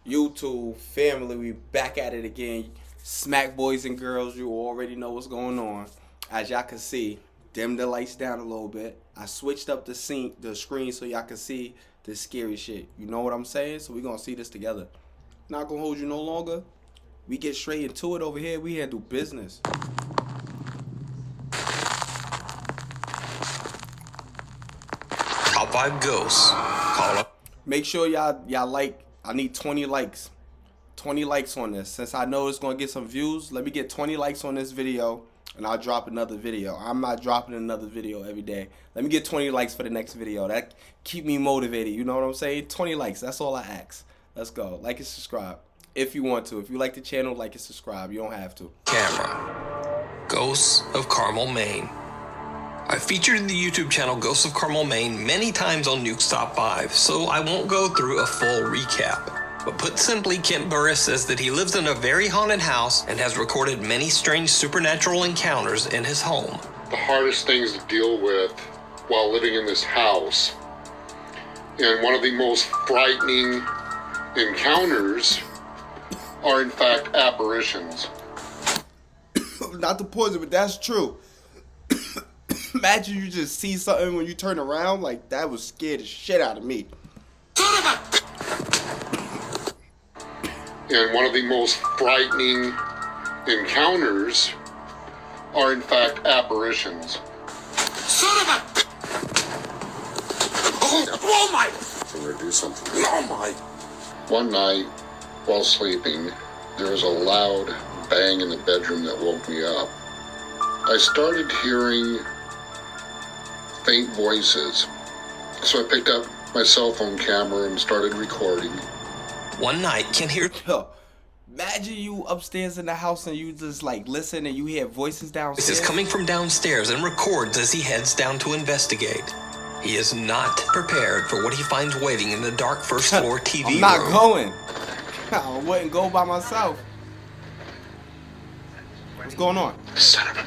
YouTube family, we back at it again. Smack boys and girls, you already know what's going on. As y'all can see, dim the lights down a little bit. I switched up the screen so y'all can see the scary shit. You know what I'm saying? So we gonna see this together. Not gonna hold you no longer. We get straight into it over here. We handle business. Top 5 ghosts. Call up. Make sure y'all like. I need 20 likes. 20 likes on this. Since I know it's gonna get some views, let me get 20 likes on this video and I'll drop another video. I'm not dropping another video every day. Let me get 20 likes for the next video. That keep me motivated. You know what I'm saying? 20 likes. That's all I ask. Let's go. Like and subscribe if you want to. If you like the channel, like and subscribe. You don't have to. Camera. Ghosts of Carmel, Maine. I've featured the YouTube channel Ghosts of Carmel, Maine many times on Nuke's Top 5, so I won't go through a full recap. But put simply, Kent Burris says that he lives in a very haunted house and has recorded many strange supernatural encounters in his home. The hardest things to deal with while living in this house, and one of the most frightening encounters are in fact apparitions. Not the poison, but that's true. Imagine you just see something when you turn around, like that was scared the shit out of me. And one of the most frightening encounters are in fact apparitions. Son of a... Oh my... I'm gonna do something. Oh my... One night, while sleeping, there was a loud bang in the bedroom that woke me up. I started hearing faint voices, so I picked up my cell phone camera and started recording. One night, Kent hear... Yo, imagine you upstairs in the house and you just like listen and you hear voices downstairs. This is coming from downstairs and records as he heads down to investigate. He is not prepared for what he finds waiting in the dark first floor TV room. I'm not going. I wouldn't go by myself. What's going on? Son of a...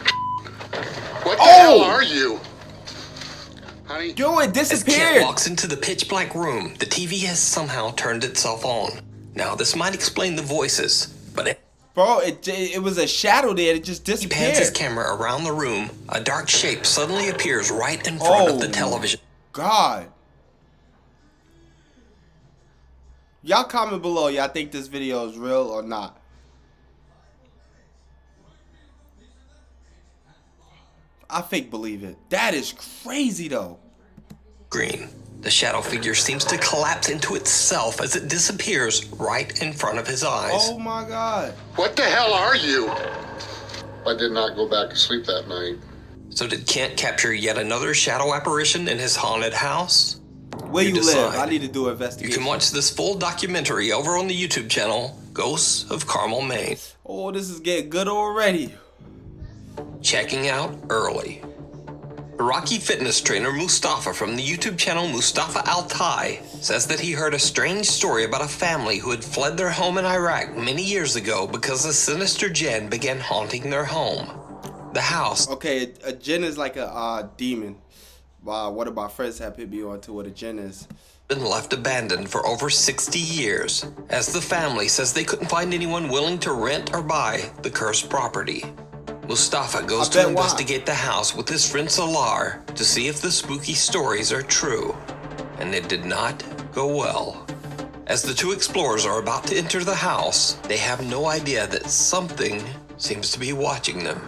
What the hell are you? Honey? Yo, it As disappeared. Kent walks into the pitch black room, the TV has somehow turned itself on. Now, this might explain the voices, but Bro, it was a shadow there. It just he disappeared. pans his camera around the room. A dark shape suddenly appears right in front of the television. God. Y'all comment below. Y'all think this video is real or not? I fake believe it. That is crazy though. Green. The shadow figure seems to collapse into itself as it disappears right in front of his eyes. Oh my God. What the hell are you? I did not go back to sleep that night. So did Kent capture yet another shadow apparition in his haunted house? Where you live? decide. I need to do an You investigation. can watch this full documentary over on the YouTube channel, Ghosts of Carmel, Maine. Oh, this is getting good already. Checking out early. Iraqi fitness trainer Mustafa from the YouTube channel Mustafa Altai says that he heard a strange story about a family who had fled their home in Iraq many years ago because a sinister jinn began haunting their home. The house... Okay, a jinn is like a demon. One of my friends have hit me on to what a jinn is. Been left abandoned for over 60 years, as the family says they couldn't find anyone willing to rent or buy the cursed property. Mustafa goes to investigate the house with his friend Salar to see if the spooky stories are true, and it did not go well. As the two explorers are about to enter the house, they have no idea that something seems to be watching them.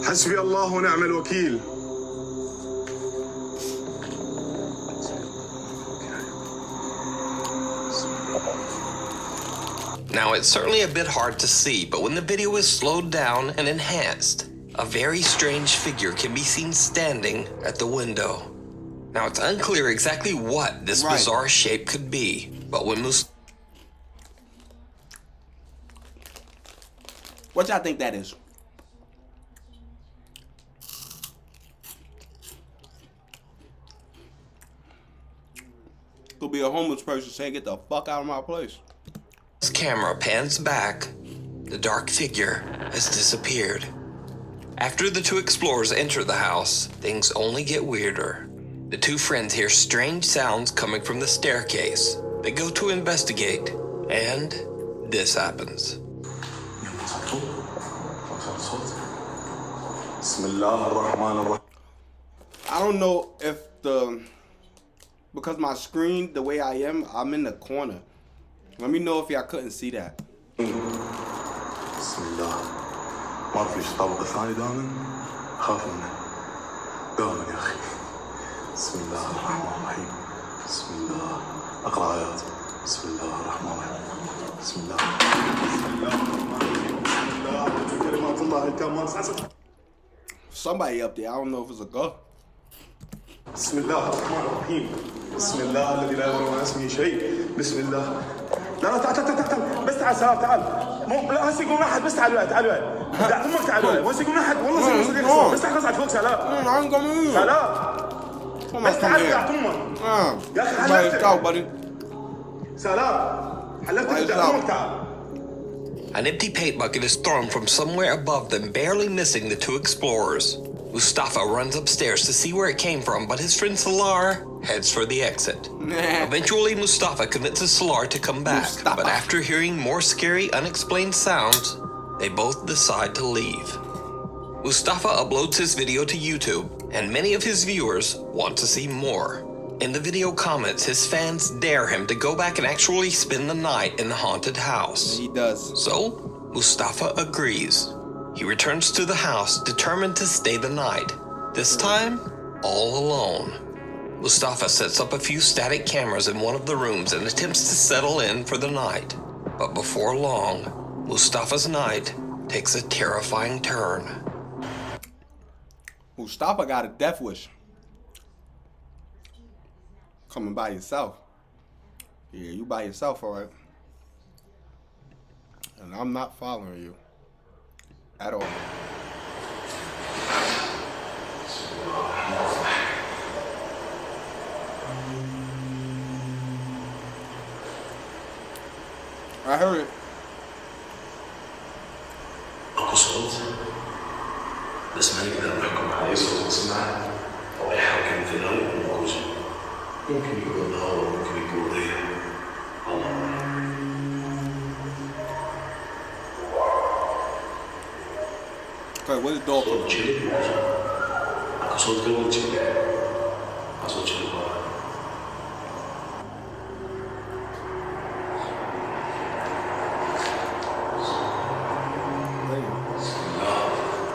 حسبي الله ونعم الوكيل. Now, it's certainly a bit hard to see, but when the video is slowed down and enhanced, a very strange figure can be seen standing at the window. Now, it's unclear exactly what this bizarre shape could be, but when What y'all think that is? Could be a homeless person saying, "Get the fuck out of my place." As camera pans back, the dark figure has disappeared. After the two explorers enter the house, things only get weirder. The two friends hear strange sounds coming from the staircase. They go to investigate, and this happens. I don't know if because my screen, the way I am, I'm in the corner. Let me know if y'all couldn't see that. بسم الله ما فيش طبق ثاني دائما خاف منه دائما يا اخي بسم الله الرحمن الرحيم بسم الله اقرا ايات بسم الله الرحمن الرحيم بسم الله الرحمن الرحيم بسم الله كلمات الله التامات. Somebody up there, I don't know if it's a girl. بسم الله الرحمن الرحيم بسم الله الذي لا يضر مع اسمه شيء بسم الله. لا تعال بس تعال سلام تعال مو لا هسه يقولون احد بس تعال تعال لا امك تعال وين يقولون احد والله صدق بس تعال اقعد فوق سلام سلام بس تعال قاعد امك يا اخي حلفتك سلام حلفتك امك تعال. An empty paint bucket is thrown from somewhere above them, barely missing the two explorers. Mustafa runs upstairs to see where it came from, but his friend Salar heads for the exit. Eventually, Mustafa convinces Salar to come back, but after hearing more scary, unexplained sounds, they both decide to leave. Mustafa uploads his video to YouTube, and many of his viewers want to see more. In the video comments, his fans dare him to go back and actually spend the night in the haunted house. He does. So, Mustafa agrees. He returns to the house, determined to stay the night, this time all alone. Mustafa sets up a few static cameras in one of the rooms and attempts to settle in for the night. But before long, Mustafa's night takes a terrifying turn. Mustafa got a death wish. Coming by yourself. Yeah, you by yourself, alright. And I'm not following you. At all. I heard it. اكو صوت بس ما نقدر نحكم عليه صوت سمع او يحاكم في الغالب ماكو شيء. ممكن يكون هوا ممكن يكون ريح الله Okay, where's the dog صوت جلد اكو صوت قبل جلد ما صوت جلد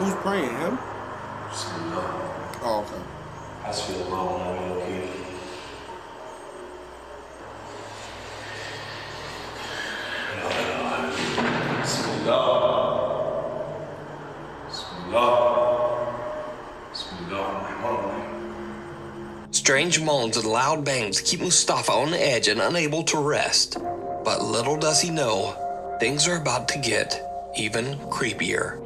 Who's praying? Him? بسم الله. Oh, okay. حسبي الله ونعم الوكيل. بسم الله. بسم الله. بسم الله الرحمن الرحيم. Strange moans and loud bangs keep Mustafa on the edge and unable to rest. But little does he know, things are about to get even creepier.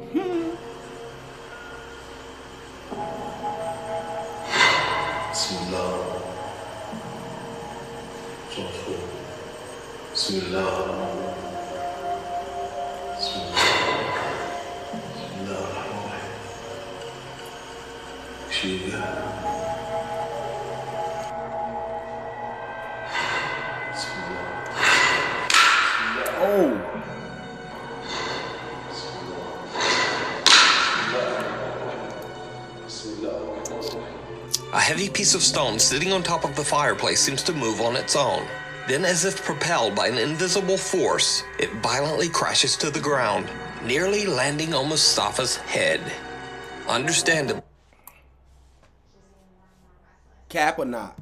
بسم الله. شوفوا. بسم الله. بسم الله. بسم الله الرحمن الرحيم. شيء بسم الله. Oh. A heavy piece of stone sitting on top of the fireplace seems to move on its own. Then, as if propelled by an invisible force, it violently crashes to the ground, nearly landing on Mustafa's head. Understandably, Cap or not?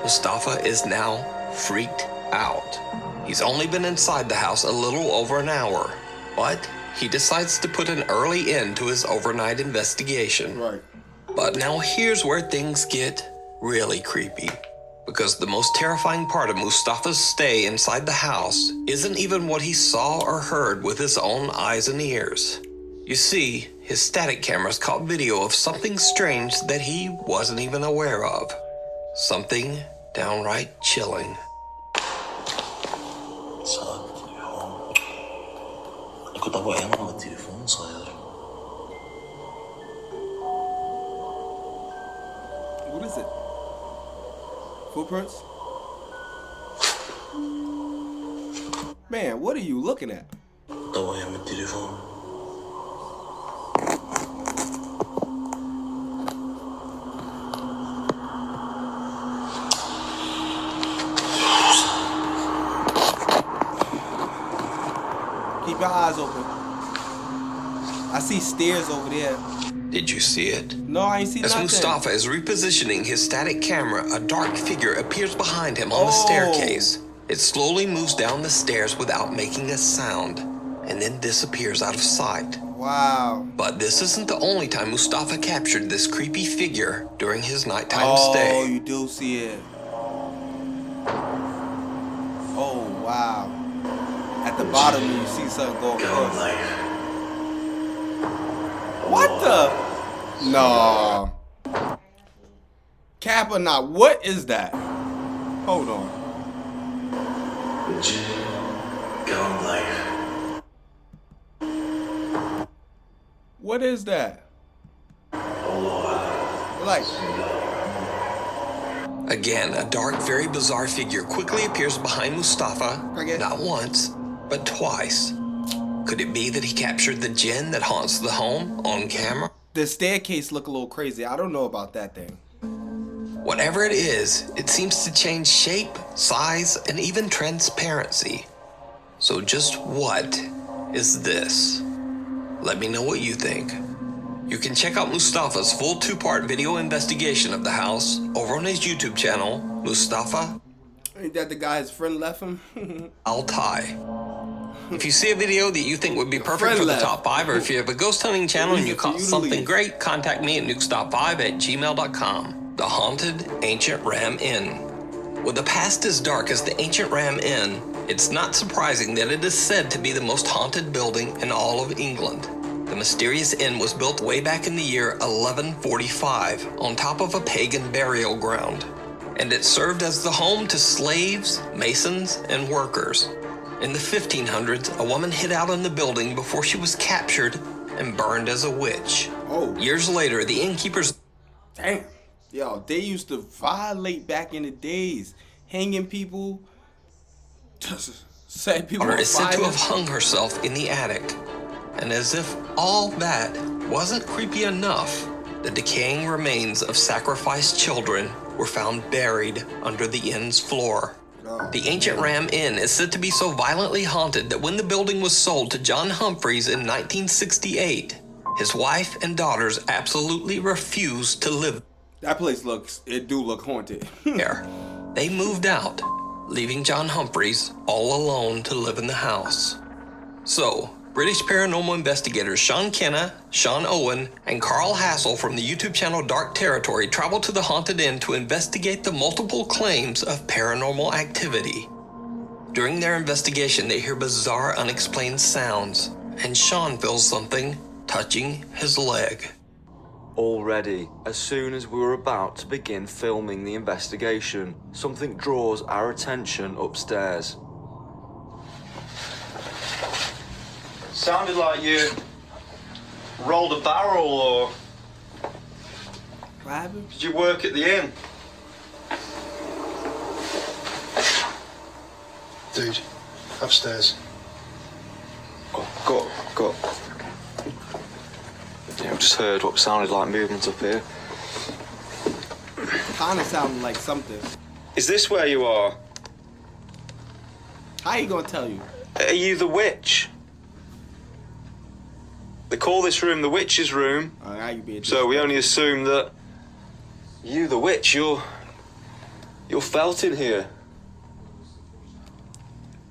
Mustafa is now freaked out. He's only been inside the house a little over an hour, but he decides to put an early end to his overnight investigation. Right. But now here's where things get really creepy. Because the most terrifying part of Mustafa's stay inside the house isn't even what he saw or heard with his own eyes and ears. You see, his static cameras caught video of something strange that he wasn't even aware of. Something downright chilling. صار اليوم كنت ابغى ايام التليفون صاير What is it? Footprints? Man, what are you looking at? طوعي من التليفون. Keep your eyes open. I see stairs over there. Did you see it? No, I ain't see As nothing. Mustafa is repositioning his static camera, a dark figure appears behind him on the staircase. It slowly moves down the stairs without making a sound, and then disappears out of sight. Wow. But this isn't the only time Mustafa captured this creepy figure during his nighttime stay. Oh, you do see it. Oh, wow. At the bottom, you see something going across. What the? No. Cap or not, what is that? Hold on. What is that? Like, Again, a dark, very bizarre figure quickly appears behind Mustafa, not once, but twice. Could it be that he captured the jinn that haunts the home on camera? the staircase look a little crazy. I don't know about that thing. Whatever it is, it seems to change shape, size, and even transparency. So just what is this? Let me know what you think. You can check out Mustafa's full 2-part video investigation of the house over on his YouTube channel, Mustafa Ain't that the guy his friend left him? Altai. If you see a video that you think would be perfect for the top 5, or if you have a ghost hunting channel and you caught something great, contact me at nukes.5@gmail.com. The Haunted Ancient Ram Inn. With a past as dark as the Ancient Ram Inn, it's not surprising that it is said to be the most haunted building in all of England. The mysterious inn was built way back in the year 1145 on top of a pagan burial ground, and it served as the home to slaves, masons, and workers. In the 1500s, a woman hid out in the building before she was captured and burned as a witch. Oh. Years later, the innkeepers... Damn. Yo, they used to violate back in the days. Hanging people. Set people on is said to fire. have hung herself in the attic. And as if all that wasn't creepy enough, the decaying remains of sacrificed children were found buried under the inn's floor. The Ancient Ram Inn is said to be so violently haunted that when the building was sold to John Humphreys in 1968, his wife and daughters absolutely refused to live That place it do look haunted. there. They moved out, leaving John Humphreys all alone to live in the house. So, British paranormal investigators Sean Kenna, Sean Owen, and Carl Hassel from the YouTube channel Dark Territory traveled to the haunted inn to investigate the multiple claims of paranormal activity. During their investigation, they hear bizarre, unexplained sounds, and Sean feels something touching his leg. Already, as soon as we were about to begin filming the investigation, something draws our attention upstairs. Sounded like you rolled a barrel, or What happened? did you work at the inn? Dude, upstairs. Go. Yeah, I just heard what sounded like movement up here. Kinda sounded like something. Is this where you are? How you gonna tell you? Are you the witch? They call this room the witch's room, Now you being so we only assume that you, the witch, you're felt in here.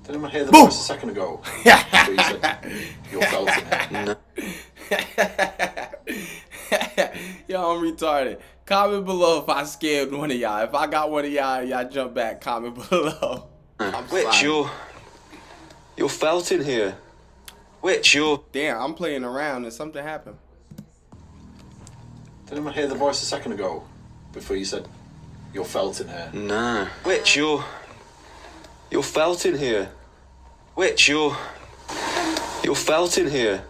Did anyone hear the voice a second ago? Where you said you're felt in it? No. Yo, I'm retarded. Comment below if I scared one of y'all. If I got one of y'all jump back. Comment below. Witch, you're felt in here. Witch, you're... Damn, I'm playing around and something happened. Did anyone hear the voice a second ago? Before you said you're felt in here? No. Witch, you're felt in here. Witch, you're felt in here.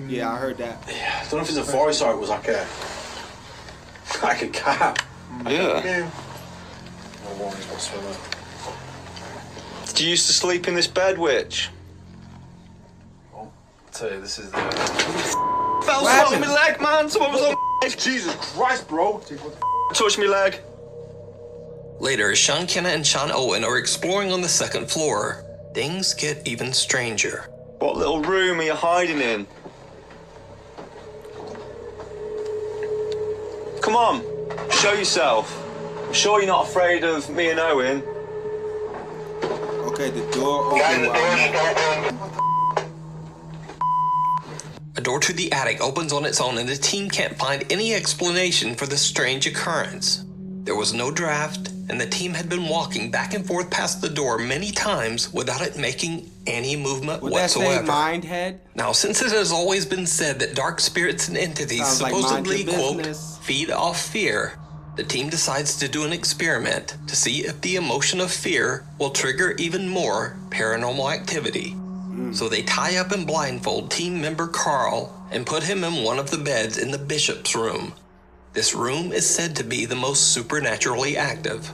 Yeah, I heard that. I don't know if it's a voice or it was like a Like a cat. Yeah. No worries whatsoever. Did you used to sleep in this bed, witch? I'll tell you, this is the... Fell on my leg, man! Someone was on my... Jesus Christ, bro! Touch me leg. Later, as Sean Kenna and Sean Owen are exploring on the second floor, things get even stranger. What little room are you hiding in? Come on, show yourself. I'm sure you're not afraid of me and Owen. Okay, the door open. A door to the attic opens on its own and the team can't find any explanation for the strange occurrence. There was no draft, and the team had been walking back and forth past the door many times without it making any movement Would whatsoever. that say mind head? Now, since it has always been said that dark spirits and entities Sounds like mind supposedly, your quote, business. feed off fear, the team decides to do an experiment to see if the emotion of fear will trigger even more paranormal activity. So they tie up and blindfold team member Carl and put him in one of the beds in the bishop's room. This room is said to be the most supernaturally active.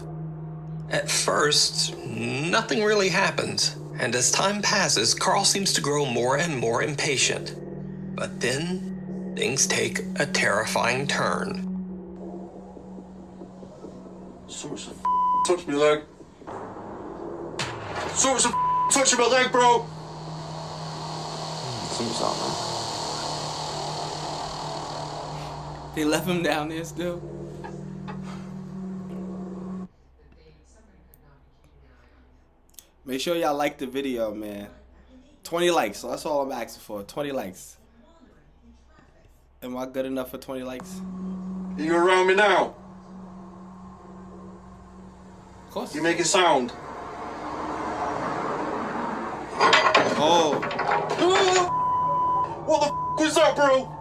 At first, nothing really happens, and as time passes, Carl seems to grow more and more impatient. But then, things take a terrifying turn. Someone's touched my leg. Someone's touching my leg, bro! Something's happening. They left him down there still. Make sure y'all like the video, man. 20 likes. So that's all I'm asking for. 20 likes. Am I good enough for 20 likes? Are you around me now? Of course. You making sound? Oh. What the was that, bro?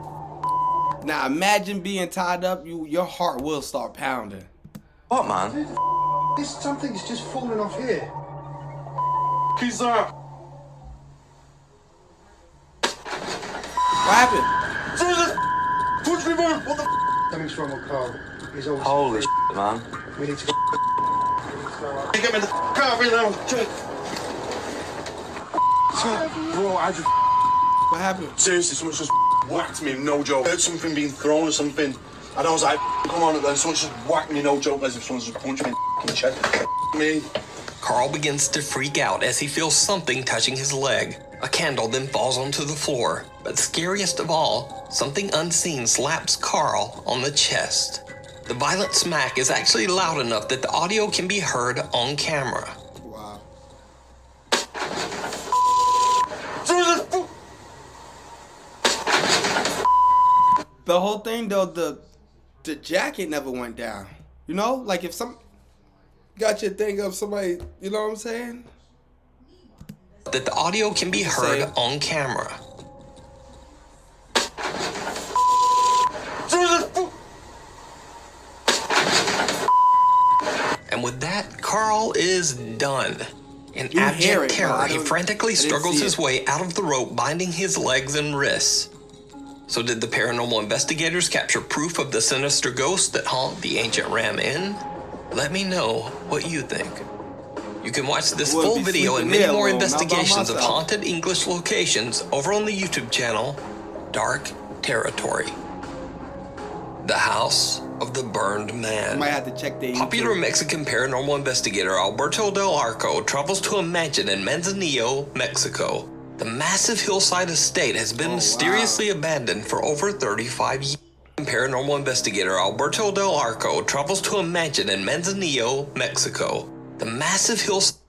Now imagine being tied up. Your heart will start pounding. What, man? This something's just fallen off here. Who's that? What happened? Jesus! Touch me, bro! What the Something's wrong with Carl. He's always... Holy shit, man. We need to go. Get me the car right now! Bro, I just... What happened? Seriously, someone just whacked me, no joke. I heard something being thrown or something. And I was like, come on, and then someone just whacked me, no joke, as if someone just punched me in the chest. Me. Carl begins to freak out as he feels something touching his leg. A candle then falls onto the floor. But scariest of all, something unseen slaps Carl on the chest. The violent smack is actually loud enough that the audio can be heard on camera. Wow. The whole thing though, the jacket never went down. You know, like if some got your thing up, somebody, you know what I'm saying? That the audio can be heard on camera. And with that, Carl is done. In abject terror, he frantically struggles his way out of the rope binding his legs and wrists. So did the paranormal investigators capture proof of the sinister ghosts that haunt the ancient Ram Inn? Let me know what you think. You can watch this full video and many more investigations of haunted English locations over on the YouTube channel, Dark Territory. The House of the Burned Man. Might have to check the Popular Mexican paranormal investigator Alberto Del Arco travels to a mansion in Manzanillo, Mexico. The massive hillside estate has been mysteriously abandoned for over 35 years. Paranormal investigator Alberto Del Arco travels to a mansion in Manzanillo, Mexico. The massive hillside...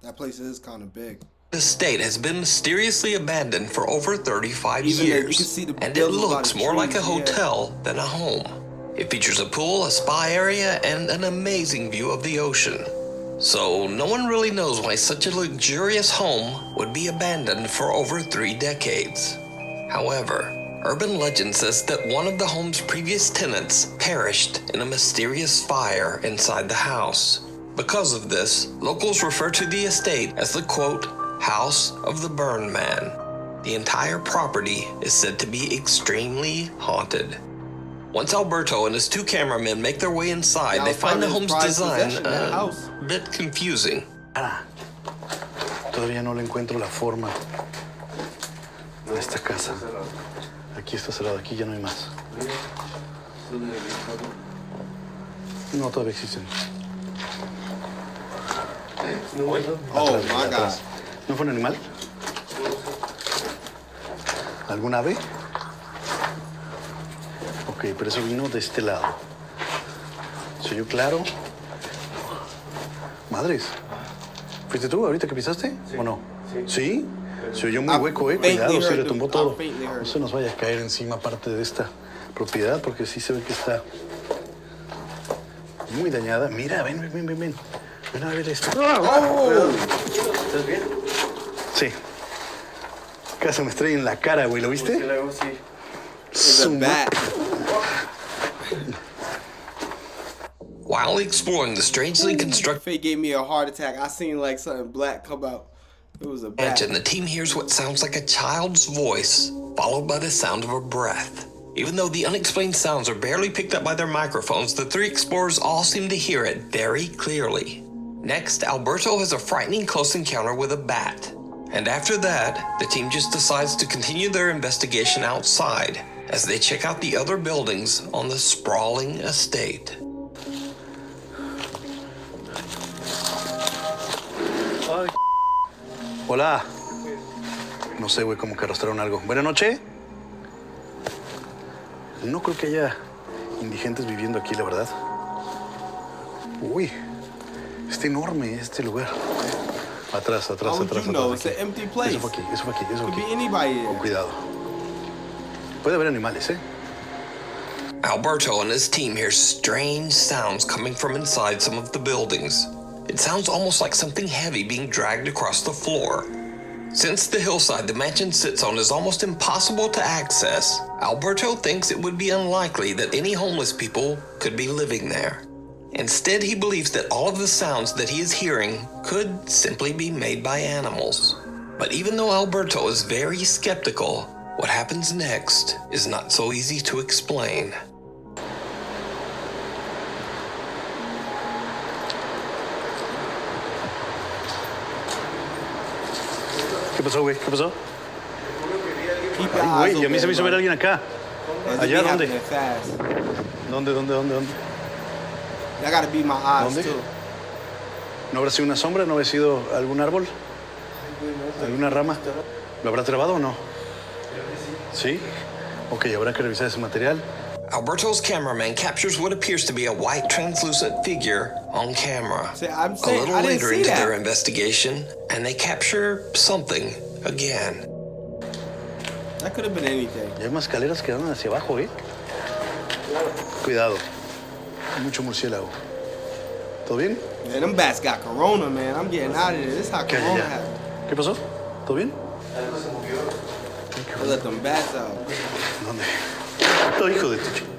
That place is kind of big. The estate has been mysteriously abandoned for over 35 years, and it looks more like a hotel than a home. It features a pool, a spa area, and an amazing view of the ocean. So no one really knows why such a luxurious home would be abandoned for over 3 decades. However, urban legend says that one of the home's previous tenants perished in a mysterious fire inside the house. Because of this, locals refer to the estate as the, quote, House of the Burned Man. The entire property is said to be extremely haunted. Once Alberto and his two cameramen make their way inside, they find the home's design a bit confusing. Todavía no le encuentro la forma de esta casa. Aquí está cerrado, aquí ya no hay más. No, todavía existen. Oh my God. ¿No fue un animal? ¿Algún ave? Ok, pero eso vino de este lado. ¿Se oyó claro? Madres. ¿Fuiste tú ahorita que pisaste? ¿O no? ¿Sí? Se oyó muy hueco, Cuidado, se le tumbó todo. No se nos vaya a caer encima parte de esta propiedad, porque sí se ve que está muy dañada. Mira, ven. Ven a ver esto. ¿Estás bien? Sí. Casi me estrella en la cara, güey. ¿Lo viste? It's a bat. While exploring the strangely constructed Fate gave me a heart attack. I seen like something black come out. It was a bat. mansion, the team hears what sounds like a child's voice, followed by the sound of a breath. Even though the unexplained sounds are barely picked up by their microphones, the three explorers all seem to hear it very clearly. Next, Alberto has a frightening close encounter with a bat. And after that, the team just decides to continue their investigation outside as they check out the other buildings on the sprawling estate. Hola. No sé, güey, como que arrastraron algo. Buenas noches. No creo que haya indigentes viviendo aquí, la verdad. Uy, está enorme este lugar. Atrás. How would you know? It's an empty place. Eso fue aquí. Could be anybody there. Con cuidado. Puede haber animales, Alberto and his team hear strange sounds coming from inside some of the buildings. It sounds almost like something heavy being dragged across the floor. Since the hillside the mansion sits on is almost impossible to access, Alberto thinks it would be unlikely that any homeless people could be living there. Instead, he believes that all of the sounds that he is hearing could simply be made by animals. But even though Alberto is very skeptical, what happens next is not so easy to explain. ¿Qué pasó, güey? ¿Qué pasó? Keep your Ay, eyes güey, y a mí se me hizo ver open, alguien acá. buddy. ¿Allá It be dónde? happening fast. ¿Dónde? I gotta be my eyes ¿Dónde? too. ¿No habrá sido una sombra? ¿No habrá sido algún árbol? ¿Alguna rama? ¿Lo habrá trabado o no? ¿Sí? Ok, habrá que revisar ese material. Alberto's cameraman captures what appears to be a white translucent figure on camera. See, I'm A saying, little I didn't later see into their that. investigation, and they capture something again. That could have been anything. Y hay más escaleras que van hacia abajo, Cuidado. Hay mucho murciélago. ¿Todo bien? Man, them bats got corona, man. I'm getting out of there. This is how Calla corona ya. happened. ¿Qué pasó? ¿Todo bien? They let them bats out. ¿Dónde? Oh, hijo de tu chico.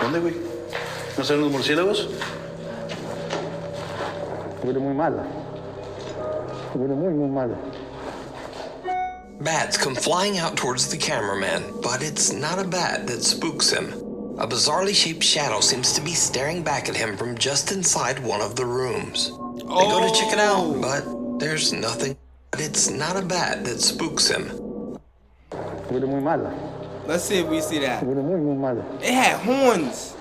¿Dónde, güey? ¿No serán los murciélagos? Huele muy mala. Huele muy mala. Bats come flying out towards the cameraman, but it's not a bat that spooks him. A bizarrely shaped shadow seems to be staring back at him from just inside one of the rooms. They go to check it out, but there's nothing. But it's not a bat that spooks him. Huele muy mala. Let's see if we see that. Huele muy mala. It had horns.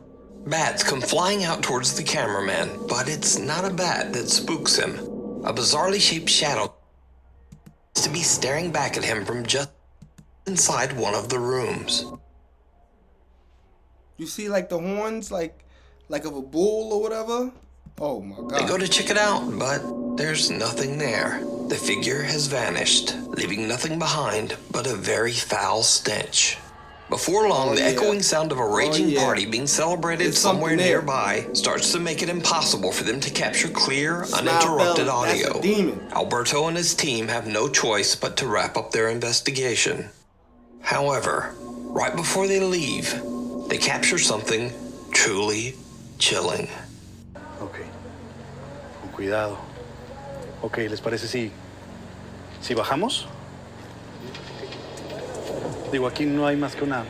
Bats come flying out towards the cameraman, but it's not a bat that spooks him. A bizarrely shaped shadow seems to be staring back at him from just inside one of the rooms. You see like the horns, like of a bull or whatever? Oh my They go God. to check it out, but there's nothing there. The figure has vanished, leaving nothing behind but a very foul stench. Before long, the echoing sound of a raging party being celebrated There's somewhere something there. nearby starts to make it impossible for them to capture clear, Smile uninterrupted fella, that's a audio. demon. Alberto and his team have no choice but to wrap up their investigation. However, right before they leave, they capture something truly chilling. Ok. Con cuidado. Ok, ¿les parece si bajamos? Digo, aquí no hay más que una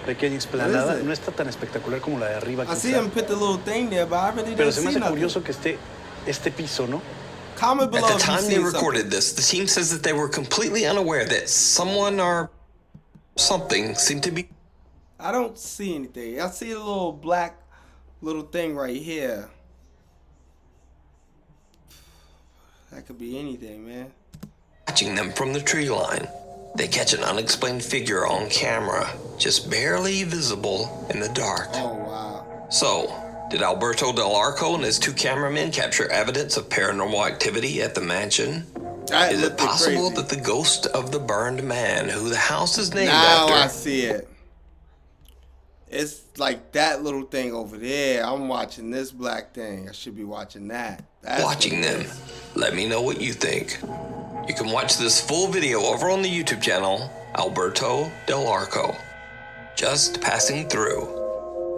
pequeña explanada. No está tan espectacular como la de arriba. I see him put the little thing there, but I really Pero didn't se me see hace nothing. curioso que esté este piso, ¿no? Comment below At the if time you've they seen recorded something. this, the team says that they were completely unaware that someone or something seemed to be... I don't see anything. I see a little black little thing right here. That could be anything, man. watching them from the tree line. They catch an unexplained figure on camera, just barely visible in the dark. Oh, wow. So, did Alberto Del Arco and his two cameramen capture evidence of paranormal activity at the mansion? That Is it looked possible crazy. that the ghost of the burned man, who the house is named Now I after... see it. It's like that little thing over there. I'm watching this black thing. I should be watching that. That's watching what it them. is. Let me know what you think. You can watch this full video over on the YouTube channel, Alberto Del Arco. Just passing through.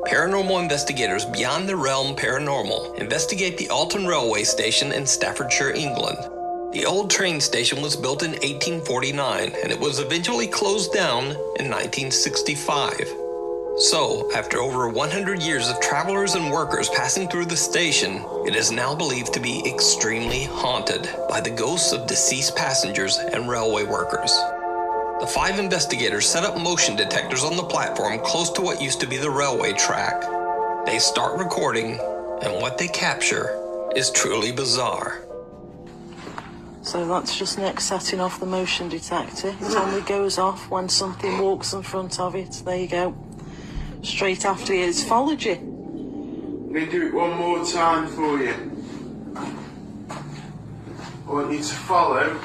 Paranormal investigators beyond the realm paranormal investigate the Alton Railway Station in Staffordshire, England. The old train station was built in 1849 and it was eventually closed down in 1965. So, after over 100 years of travelers and workers passing through the station, it is now believed to be extremely haunted by the ghosts of deceased passengers and railway workers. The 5 investigators set up motion detectors on the platform close to what used to be the railway track. They start recording, and what they capture is truly bizarre. So that's just Nick setting off the motion detector. It only goes off when something walks in front of it. There you go. Straight after it's followed you. Let me do it one more time for you. I want you to follow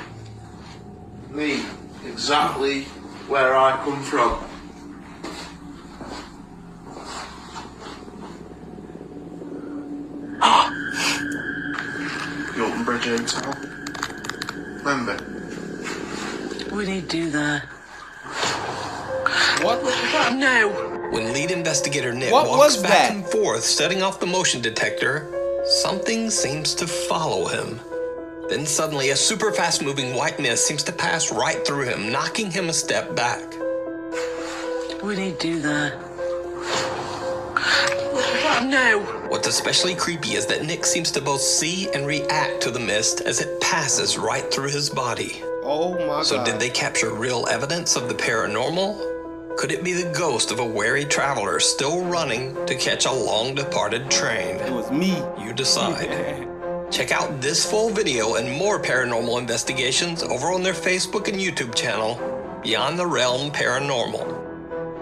me exactly where I come from. The Alton Bridge Hotel. Remember? We need to do that. What? No. When lead investigator Nick What walks was back that? and forth, setting off the motion detector, something seems to follow him. Then suddenly, a super fast-moving white mist seems to pass right through him, knocking him a step back. We need to do that. No. What's especially creepy is that Nick seems to both see and react to the mist as it passes right through his body. Oh my God. So did they capture real evidence of the paranormal? Could it be the ghost of a wary traveler still running to catch a long-departed train? It was me. You decide. Check out this full video and more paranormal investigations over on their Facebook and YouTube channel, Beyond the Realm Paranormal.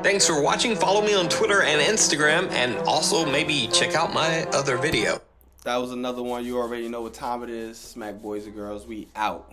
Thanks for watching. Follow me on Twitter and Instagram, and also maybe check out my other video. That was another one. You already know what time it is. Smack boys and girls, we out.